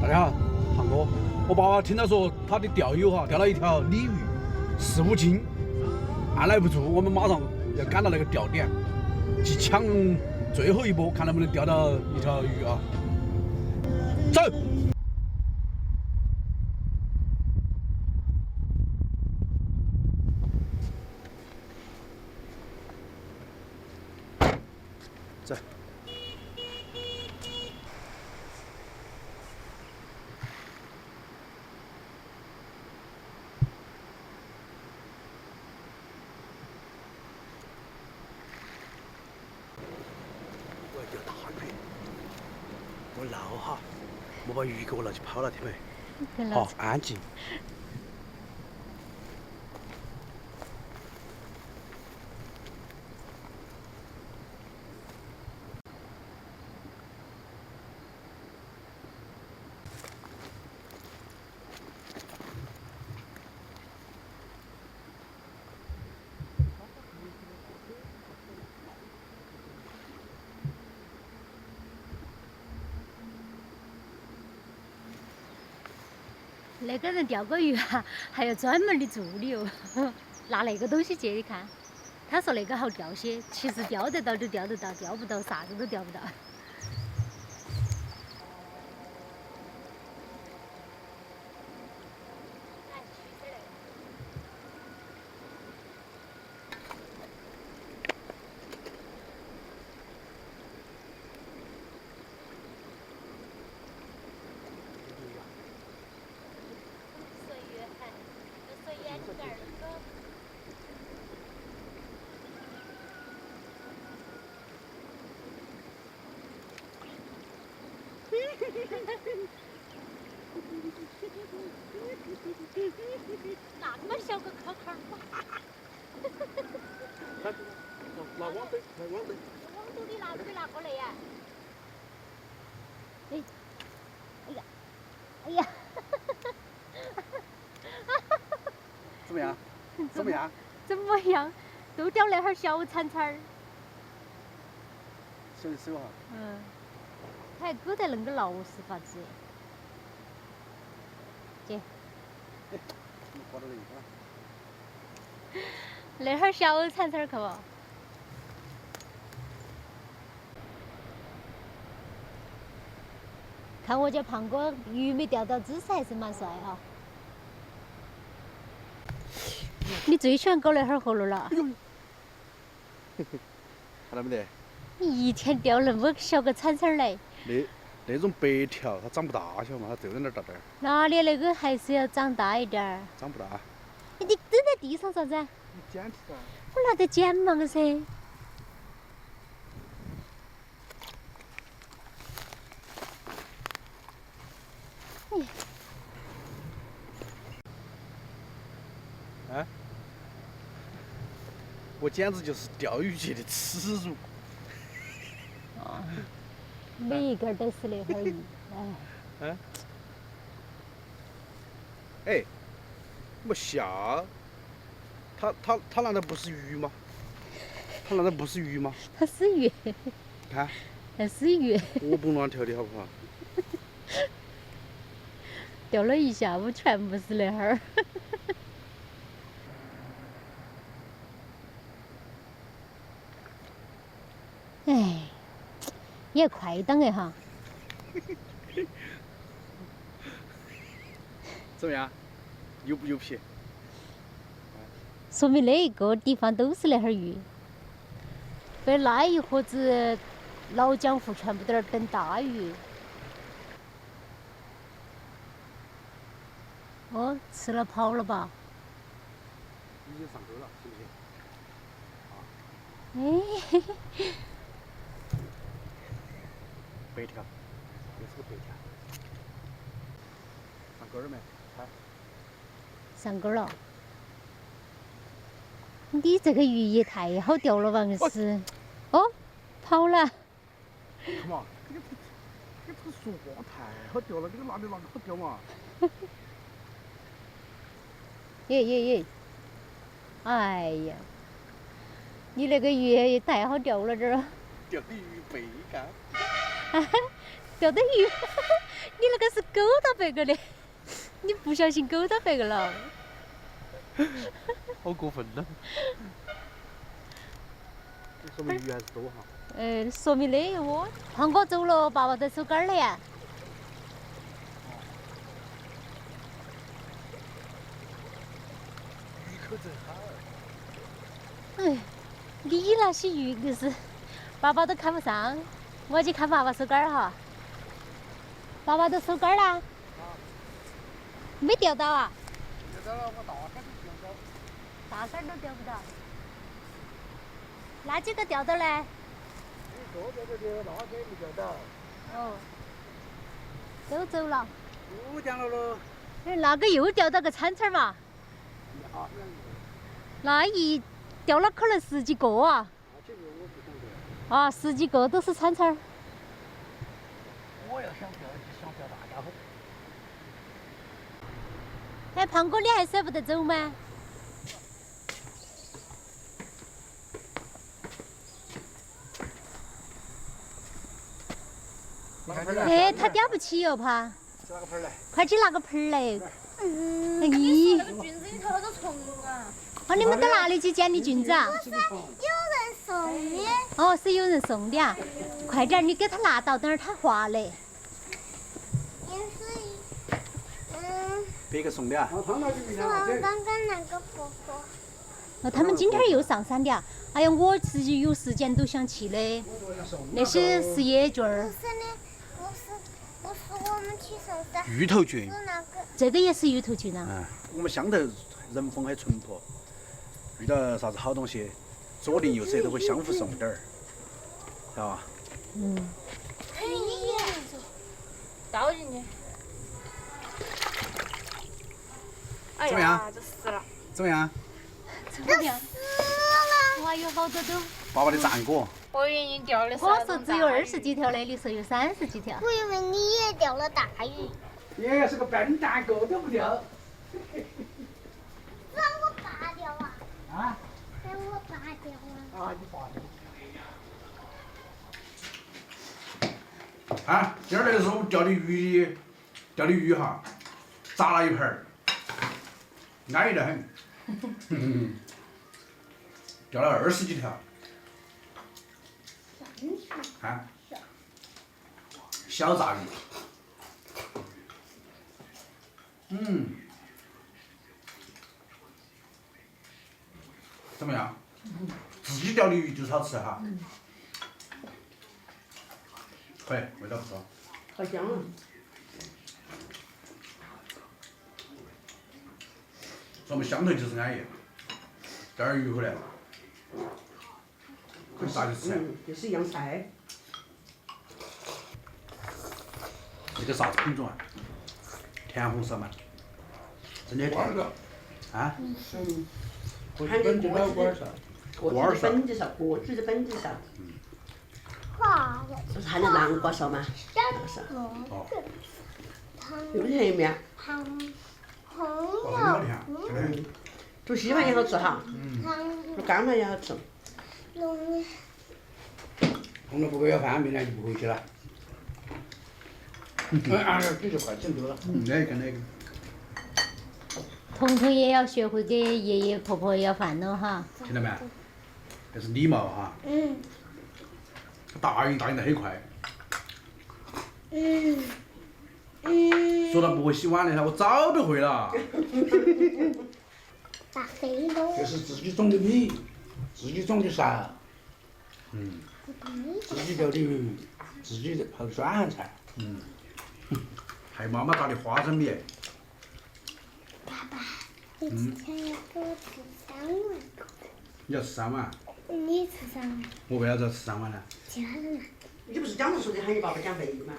大家好，胖哥，我爸爸听到说他的钓友钓了一条鲤鱼，15斤，按耐不住，我们马上要赶到那个钓点，去抢最后一波，看能不能钓到一条鱼啊！走。走。我要钓大鱼，我捞哈，莫把鱼给我捞起跑了，听没？好，安静。那个人钓个鱼还要专门的助理哦，拿那个东西借你看。他说那个好钓些，其实钓得到就钓得到，钓不到啥子都钓不到。那么小个壳壳儿，拿网兜，拿网兜。网兜你拿没拿过来呀？哎，哎呀，哎呀，怎么样？怎么样？怎么样？都钓那哈儿小铲铲儿。小的手哈。嗯，他还勾得恁个牢实法子。姐。挂到那个。那哈儿小铲铲儿去不？看我家胖哥鱼没钓到，姿势还是蛮帅哈。你最喜欢搞那哈儿活路了？看到没得？你一天钓那么小个铲铲儿来。那种白条它长不大，晓得嘛？它就在那儿大点儿。哪里那个还是要长大一点儿？长不大。你扔在地上啥子？你捡起噻。我拿得捡嘛个噻。哎，我简直就是钓鱼界的耻辱。每一根都是那哈儿鱼，哎。哎，莫笑，它难道不是鱼吗？它难道不是鱼吗？它是鱼。看。它是鱼。活蹦乱跳的好不好？钓了一下午，全部是那哈儿。哎，你还快档哎哈！怎么样？牛不牛皮？说明那一个地方都是那哈儿鱼，被那一伙子老江湖全部在那儿等大鱼。哦，吃了跑了吧？已经上钩了，行不行？哎，白条，又是个白条。上钩了没？看。上钩了。你这个鱼也太好钓了吧，硬是。哦，跑了。看嘛，你这个说话太好钓了，这个拿的哪个好钓嘛？耶！哎呀，你那个鱼也太好钓了点儿。钓鱼背杆。钓的鱼，你那个是勾到别个的，你不小心勾到别个了。好过分了。这说明鱼还是多哈。说明的哟。胖哥走了，爸爸在收竿儿了呀。鱼口真好。哎，你那些鱼可是爸爸都看不上，我去看爸爸收竿儿哈。爸爸都收竿儿啦？没钓到啊？钓到了，我大竿都钓到。大竿都钓不到。那几个钓到嘞？你说钓到的，那些没钓到。哦，都走了。不讲了咯。那个又钓到个铲铲嘛？那一钓了可能10几个啊！啊，10几个都是铲铲。我要想钓大家伙。哎，胖哥，你还舍不得走吗？哎，他钓不起哟，怕。拿个盆来。快去拿个盆来。你说那个菌子里头好多虫啊！哦，你们到哪里去捡的菌子啊？有人送的。哦，是有人送的啊！快点儿，你给他拿到，等会儿他滑嘞。也是，别个送的啊。是我刚刚那个婆婆。哦，他们今天又上山的啊！哎呀，我自己有时间都想去的。那些是野菌儿。不是的，不是我们去上山。芋头菌。是那个。这个也是芋头菌啊。我们乡头人风很淳朴，遇到啥子好东西，左邻右舍都会相互送点儿，知道吧？嗯。倒进去。哎怎么样呀，这死了。怎么样？怎么样？死了。哇，有好多都。爸爸的战果。我以为你钓的是。我说只有20几条的，你说有30几条。我以为你也钓了大鱼。也是个笨蛋，个都不钓。让我拔掉啊！啊？让我拔掉啊！啊，你拔掉。啊，今儿那个是我们钓的鱼哈，炸了一盆儿，安逸得很。钓了20几条。啊？小炸鱼。怎么样？自己钓的鱼就是好吃哈。可以，味道不错。好香啊！说我们乡头就是安逸，钓点鱼回来，可以炸就吃。就是洋菜。这个啥子品种啊？甜红色嘛，真的甜。啊？看见锅子的本子上，锅子的本子上，花了。不是含的南瓜烧吗？哦。有没甜面？红哦，真好甜，真的。煮稀饭也好吃哈，红煮干饭也好吃。龙红了不给要饭，明天就不回去了。几十块钱多了。那个。彤彤也要学会给爷爷婆婆要饭了哈。听到没？这是礼貌哈。答应得很快。说到不会洗碗的，我早都会了。大飞龙。这是自己种的米，自己种的啥？自己钓的鱼，自己泡的酸咸菜。还有妈妈打的花生米。爸爸，你之前要给我吃3碗。你要吃3碗？你吃3碗。我为啥子要吃3碗呢？家人啊。你不是讲着说的喊你爸爸减肥嘛？